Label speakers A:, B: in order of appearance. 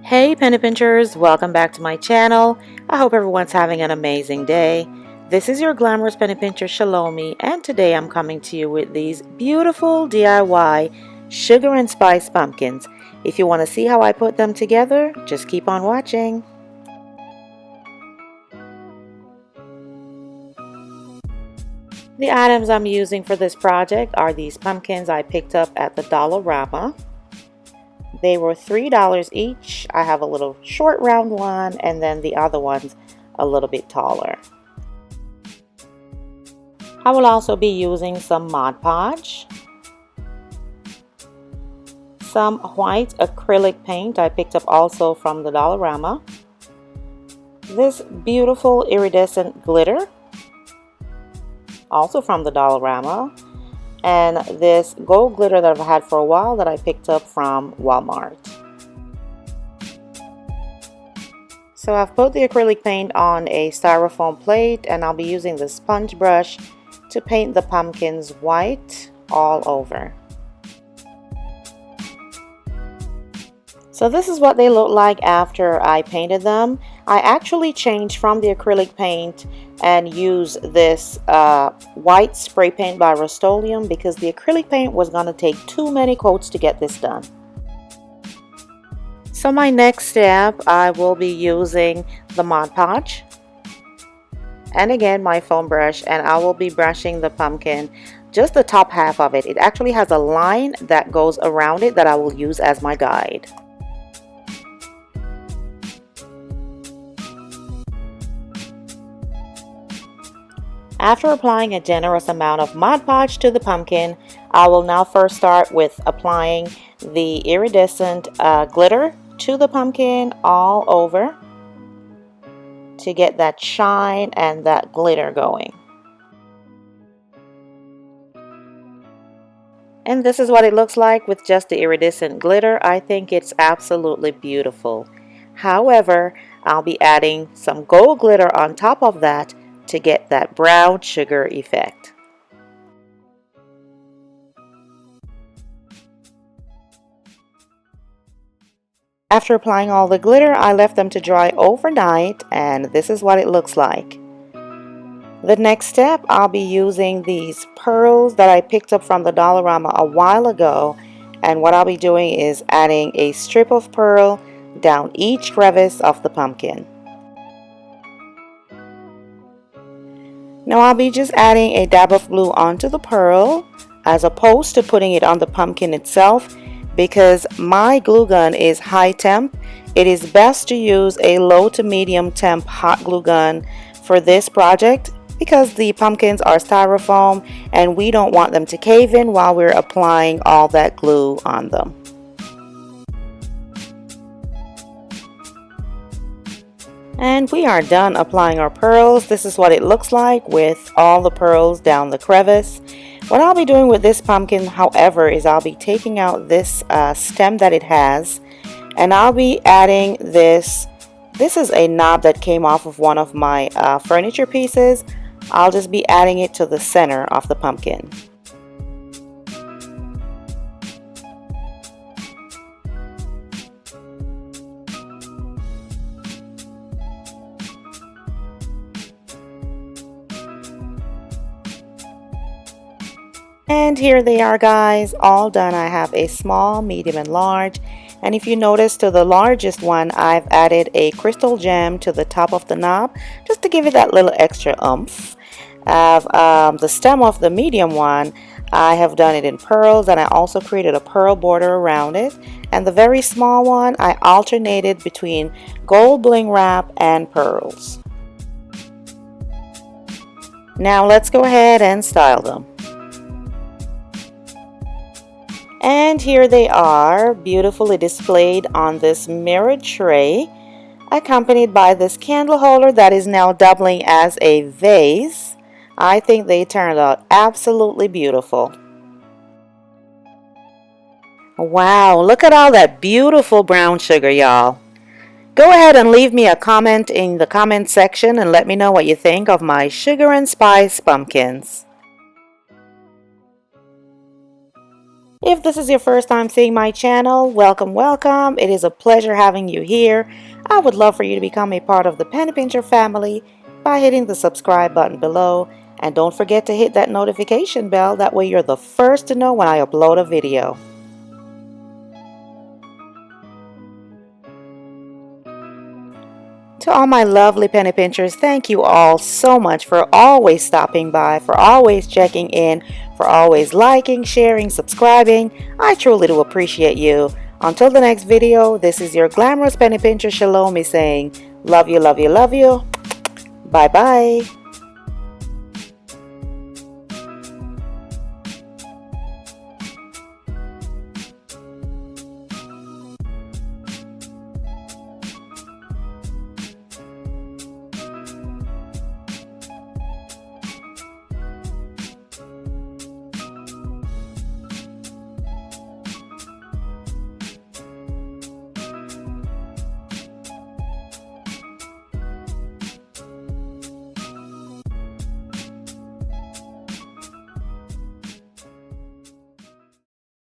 A: Hey penny pinchers, welcome back to my channel. I hope everyone's having an amazing day. This is your glamorous penny pincher Shalomi, and today I'm coming to you with these beautiful DIY sugar and spice pumpkins. If you want to see how I put them together, just keep on watching. The items I'm using for this project are these pumpkins I picked up at the Dollarama. They were $3 each. I have a little short round one and then the other one's a little bit taller. I will also be using some Mod Podge, some white acrylic paint I picked up also from the Dollarama, this beautiful iridescent glitter also from the Dollarama, and this gold glitter that I've had for a while that I picked up from Walmart. So I've put the acrylic paint on a styrofoam plate and I'll be using the sponge brush to paint the pumpkins white all over. So this is what they look like after I painted them. I actually changed from the acrylic paint and used this white spray paint by Rust-Oleum because the acrylic paint was going to take too many coats to get this done. So my next step, I will be using the Mod Podge and again my foam brush, and I will be brushing the pumpkin, just the top half of it. It actually has a line that goes around it that I will use as my guide. After applying a generous amount of Mod Podge to the pumpkin, I will now first start with applying the iridescent glitter to the pumpkin all over to get that shine and that glitter going. And this is what it looks like with just the iridescent glitter. I think it's absolutely beautiful. However, I'll be adding some gold glitter on top of that to get that brown sugar effect. After applying all the glitter, I left them to dry overnight, and this is what it looks like. The next step, I'll be using these pearls that I picked up from the Dollarama a while ago, and what I'll be doing is adding a strip of pearl down each crevice of the pumpkin. Now I'll be just adding a dab of glue onto the pearl as opposed to putting it on the pumpkin itself, because my glue gun is high temp. It is best to use a low to medium temp hot glue gun for this project because the pumpkins are styrofoam and we don't want them to cave in while we're applying all that glue on them. And we are done applying our pearls. This is what it looks like with all the pearls down the crevice. What I'll be doing with this pumpkin, however, is I'll be taking out this stem that it has, and I'll be adding this. This is a knob that came off of one of my furniture pieces. I'll just be adding it to the center of the pumpkin. And here they are, guys, all done. I have a small, medium, and large. And if you notice, to the largest one, I've added a crystal gem to the top of the knob just to give it that little extra oomph. The stem of the medium one, I have done it in pearls, and I also created a pearl border around it. And the very small one, I alternated between gold bling wrap and pearls. Now let's go ahead and style them. And here they are, beautifully displayed on this mirrored tray, accompanied by this candle holder that is now doubling as a vase. I think they turned out absolutely beautiful. Wow, look at all that beautiful brown sugar, y'all. Go ahead and leave me a comment in the comment section and let me know what you think of my sugar and spice pumpkins. If this is your first time seeing my channel, welcome, welcome. It is a pleasure having you here. I would love for you to become a part of the Penny Pincher family by hitting the subscribe button below. And don't forget to hit that notification bell. That way you're the first to know when I upload a video. To all my lovely penny pinchers, thank you all so much for always stopping by, for always checking in, for always liking, sharing, subscribing. I truly do appreciate you. Until the next video, this is your glamorous penny pincher Shalomi saying, love you, love you, love you. Bye bye.